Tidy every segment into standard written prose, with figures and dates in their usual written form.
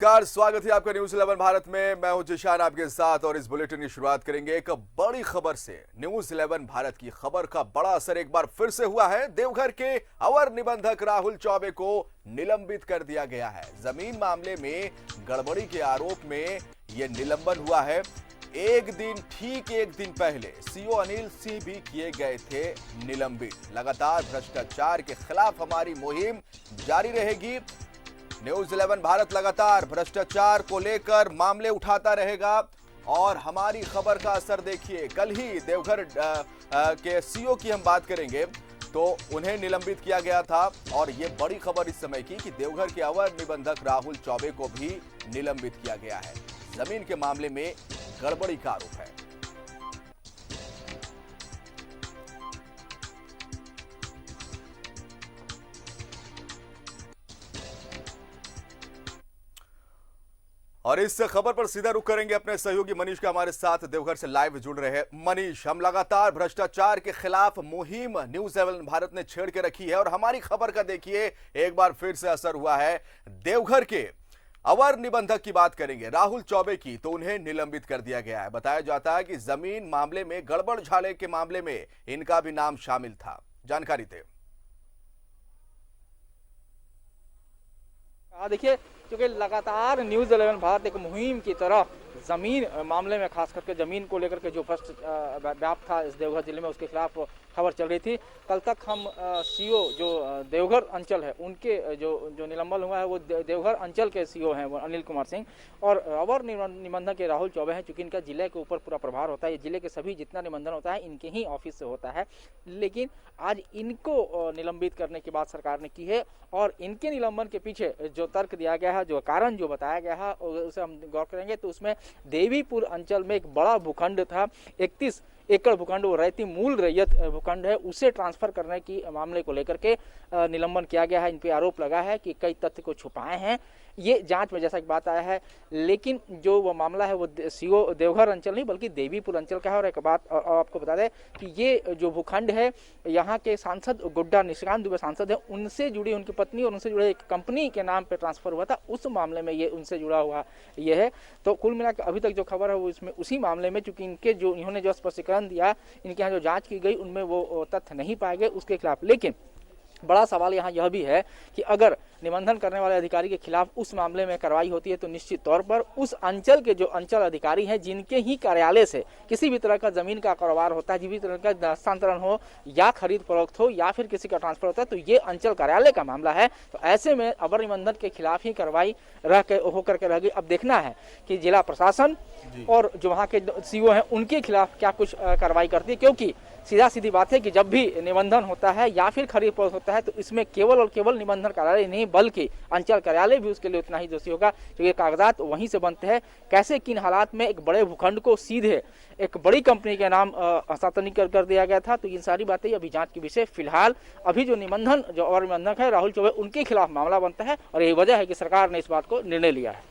नमस्कार, स्वागत है आपका न्यूज 11 भारत में। मैं हूं जिशान आपके साथ और इस बुलेटिन की शुरुआत करेंगे एक बड़ी खबर से। न्यूज 11 भारत की खबर का बड़ा असर एक बार फिर से हुआ है। देवघर के अवर निबंधक राहुल चौबे को निलंबित कर दिया गया है। जमीन मामले में गड़बड़ी के आरोप में यह निलंबन हुआ है। ठीक एक दिन पहले सीओ अनिल सिंह भी किए गए थे निलंबित। लगातार भ्रष्टाचार के खिलाफ हमारी मुहिम जारी रहेगी। न्यूज 11 भारत लगातार भ्रष्टाचार को लेकर मामले उठाता रहेगा और हमारी खबर का असर देखिए। कल ही देवघर के सीओ की हम बात करेंगे तो उन्हें निलंबित किया गया था और ये बड़ी खबर इस समय की कि देवघर के अवर निबंधक राहुल चौबे को भी निलंबित किया गया है। जमीन के मामले में गड़बड़ी का आरोप है। और इस खबर पर सीधा रुख करेंगे अपने सहयोगी मनीष का हमारे साथ देवघर से लाइव जुड़ रहे हैं। मनीष, हम लगातार भ्रष्टाचार के खिलाफ मुहिम न्यूज 11 भारत ने छेड़ के रखी है और हमारी खबर का देखिए एक बार फिर से असर हुआ है। देवघर के अवर निबंधक की बात करेंगे राहुल चौबे की, तो उन्हें निलंबित कर दिया गया है। बताया जाता है कि जमीन मामले में गड़बड़ झाड़े के मामले में इनका भी नाम शामिल था। जानकारी दें। देखिए, क्योंकि लगातार न्यूज़ 11 भारत एक मुहिम की तरह ज़मीन मामले में खास करके ज़मीन को लेकर के जो भ्रष्ट व्याप था इस देवघर जिले में, उसके खिलाफ खबर चल रही थी। कल तक हम सीओ जो देवघर अंचल है उनके जो निलंबन हुआ है वो देवघर अंचल के सीओ हैं वो अनिल कुमार सिंह और अवर निबंधक के राहुल चौबे हैं। चूँकि इनका जिले के ऊपर पूरा प्रभार होता है, ये जिले के सभी जितना निबंधन होता है इनके ही ऑफिस से होता है। लेकिन आज इनको निलंबित करने की बात सरकार ने की है और इनके निलंबन के पीछे जो तर्क दिया गया है, जो कारण जो बताया गया है उसे हम गौर करेंगे तो उसमें देवीपुर अंचल में एक बड़ा भूखंड था, 31 एकड़ भूखंड, वो रहती मूल रैयत भूखंड है, उसे ट्रांसफर करने की मामले को लेकर के निलंबन किया गया है। इन पे आरोप लगा है कि कई तथ्य को छुपाए हैं। ये जांच में जैसा कि बात आया है, लेकिन जो वो मामला है वो सीओ देवघर अंचल नहीं बल्कि देवीपुर अंचल का है। और एक बात आपको बता दें कि ये जो भूखंड है यहाँ के सांसद गुड्डा निशिकांत दुबे सांसद है, उनसे जुड़ी उनकी पत्नी और उनसे जुड़े एक कंपनी के नाम पे ट्रांसफर हुआ था। उस मामले में ये उनसे जुड़ा हुआ ये है। तो कुल मिलाकर अभी तक जो खबर है वो इसमें उसी मामले में, चूंकि इनके जो इन्होंने जो स्पष्टीकरण दिया, इनके यहाँ जो जाँच की गई उनमें वो तथ्य नहीं पाए गए उसके खिलाफ। लेकिन बड़ा सवाल यहाँ यह भी है कि अगर निबंधन करने वाले अधिकारी के खिलाफ उस मामले में कार्रवाई होती है तो निश्चित तौर पर उस अंचल के जो अंचल अधिकारी हैं जिनके ही कार्यालय से किसी भी तरह का जमीन का कारोबार होता है, जिस भी तरह का हस्तांतरण हो या खरीद फरोख्त हो या फिर किसी का ट्रांसफर होता है, तो ये अंचल कार्यालय का मामला है। तो ऐसे में अवर निबंधन के खिलाफ ही कार्रवाई होकर के रह गई। अब देखना है कि जिला प्रशासन और जो वहाँ के सीओ हैं उनके खिलाफ क्या कुछ कार्रवाई करती है, क्योंकि सीधा सीधी बात है कि जब भी निबंधन होता है या फिर खरीद फरोख्त होता है तो इसमें केवल और केवल निबंधन कार्यालय नहीं बल्कि अंचल कार्यालय भी उसके लिए उतना ही दोषी होगा, क्योंकि कागजात वहीं से बनते हैं। कैसे किन हालात में एक बड़े भूखंड को सीधे एक बड़ी कंपनी के नाम हस्तांतरित कर दिया गया था, तो इन सारी बातें अभी जांच की विषय। फिलहाल अभी जो और निबंधक है राहुल चौबे, उनके खिलाफ मामला बनता है और यही वजह है कि सरकार ने इस बात को निर्णय लिया है।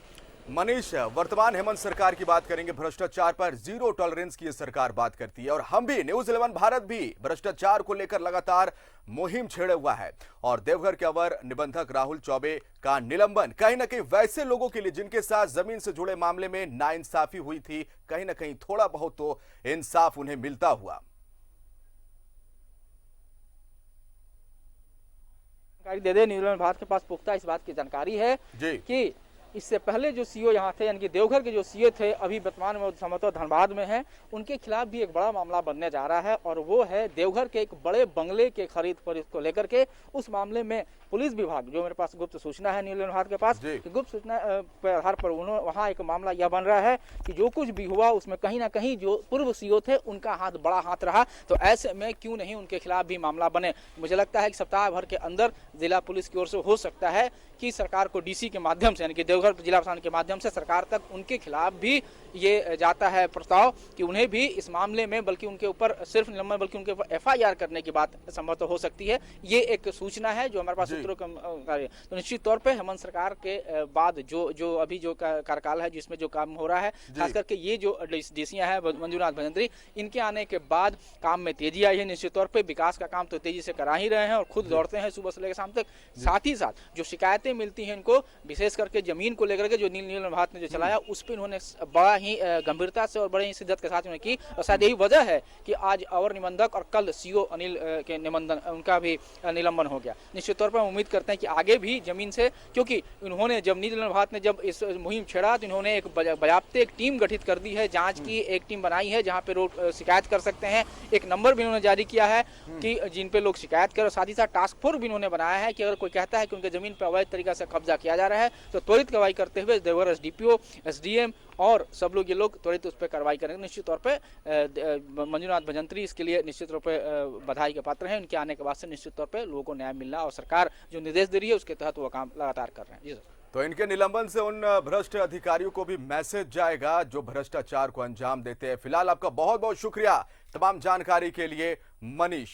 मनीष, वर्तमान हेमंत सरकार की बात करेंगे। भ्रष्टाचार पर जीरो टॉलरेंस की सरकार बात करती है और हम भी न्यूज 11 भारत भी भ्रष्टाचार को लेकर लगातार मुहिम छेड़े हुआ है। और देवघर के अवर निबंधक राहुल चौबे का निलंबन कहीं ना कहीं वैसे लोगों के लिए जिनके साथ जमीन से जुड़े मामले में नाइंसाफी हुई थी, कहीं ना कहीं थोड़ा बहुत तो इंसाफ उन्हें मिलता हुआ। जानकारी दे दे, न्यूज 11 भारत के पास पुख्ता इस बात की जानकारी है कि इससे पहले जो सीओ यहाँ थे, यानी कि देवघर के जो सीओ थे, अभी वर्तमान में संभवतः धनबाद में हैं, उनके खिलाफ भी एक बड़ा मामला बनने जा रहा है और वो है देवघर के एक बड़े बंगले के खरीद फरोख्त को लेकर के। उस मामले में पुलिस विभाग, जो मेरे पास गुप्त सूचना है न्यूज 11 भारत के पास, गुप्त सूचना के आधार पर वहाँ एक मामला यह बन रहा है कि जो कुछ भी हुआ उसमें कहीं ना कहीं जो पूर्व सीओ थे उनका हाथ बड़ा हाथ रहा। तो ऐसे में क्यों नहीं उनके खिलाफ भी मामला बने। मुझे लगता है कि सप्ताह भर के अंदर जिला पुलिस की ओर से हो सकता है कि सरकार को डीसी के माध्यम से, यानी कि देवघर जिला प्रशासन के माध्यम से सरकार तक उनके खिलाफ भी ये जाता है प्रस्ताव कि उन्हें भी इस मामले में, बल्कि उनके ऊपर सिर्फ निलंबन बल्कि उनके ऊपर एफआईआर करने की बात संभवतः हो सकती है। ये एक सूचना है जो हमारे पास सूत्रों का। तो निश्चित तौर पे हेमंत सरकार के बाद जो अभी जो कार्यकाल है जिसमें जो काम हो रहा है, खास करके ये जो डीसीयां हैं मंजूनाथ भजंत्री, इनके आने के बाद काम में तेजी आई है। निश्चित तौर पर विकास का काम तो तेजी से करा ही रहे हैं और खुद दौड़ते हैं सुबह से लेकर शाम तक। साथ ही साथ जो शिकायतें शिकायतें मिलती हैं इनको, विशेष करके जमीन को लेकर के जो नीलम भारत ने जो चलाया उस पर इन्होंने बड़ा ही गंभीरता से और बड़े ही शिद्दत के साथ उन्होंने की। और शायद यही वजह है कि आज अवर निबंधक और कल सीओ अनिल के निबंधन उनका भी निलंबन हो गया। निश्चित तौर पर हम उम्मीद करते हैं कि आगे भी जमीन से, क्योंकि उन्होंने जब नीलम भारत ने जब इस मुहिम छेड़ा तो इन्होंने एक बाकायदा एक टीम गठित कर दी है, जांच की एक टीम बनाई है जहां पे लोग शिकायत कर सकते हैं। एक नंबर भी उन्होंने जारी किया है कि जिन पे लोग शिकायत करें, साथ ही साथ टास्क फोर्स भी उन्होंने बनाया है कि अगर कोई कहता है कि उनके जमीन पर अवैध तरीका से कब्जा किया जा रहा है तो त्वरित कार्रवाई करते हुए देवघर एसडीपीओ, एसडीएम और सब लोग ये लोग त्वरित उस पर कार्रवाई करेंगे। निश्चित तौर पे मंजुनाथ भजंत्री इसके लिए निश्चित रूप से बधाई के पात्र हैं। उनके आने के बाद से निश्चित तौर पे लोगों को न्याय मिलना और सरकार जो निर्देश दे रही है उसके तहत वो काम लगातार कर रहे हैं। जी सर। तो इनके निलंबन से उन भ्रष्ट अधिकारियों को भी मैसेज जाएगा जो भ्रष्टाचार को अंजाम देते हैं। फिलहाल आपका बहुत बहुत शुक्रिया तमाम जानकारी के लिए मनीष।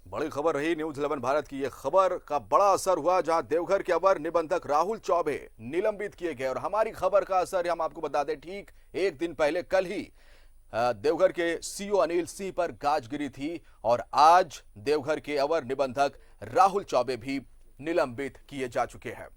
बड़ी खबर रही न्यूज़ 11 भारत की। यह खबर का बड़ा असर हुआ जहां देवघर के अवर निबंधक राहुल चौबे निलंबित किए गए। और हमारी खबर का असर हम आपको बता दें, ठीक एक दिन पहले कल ही देवघर के सीओ अनिल सिंह पर गाज गिरी थी और आज देवघर के अवर निबंधक राहुल चौबे भी निलंबित किए जा चुके हैं।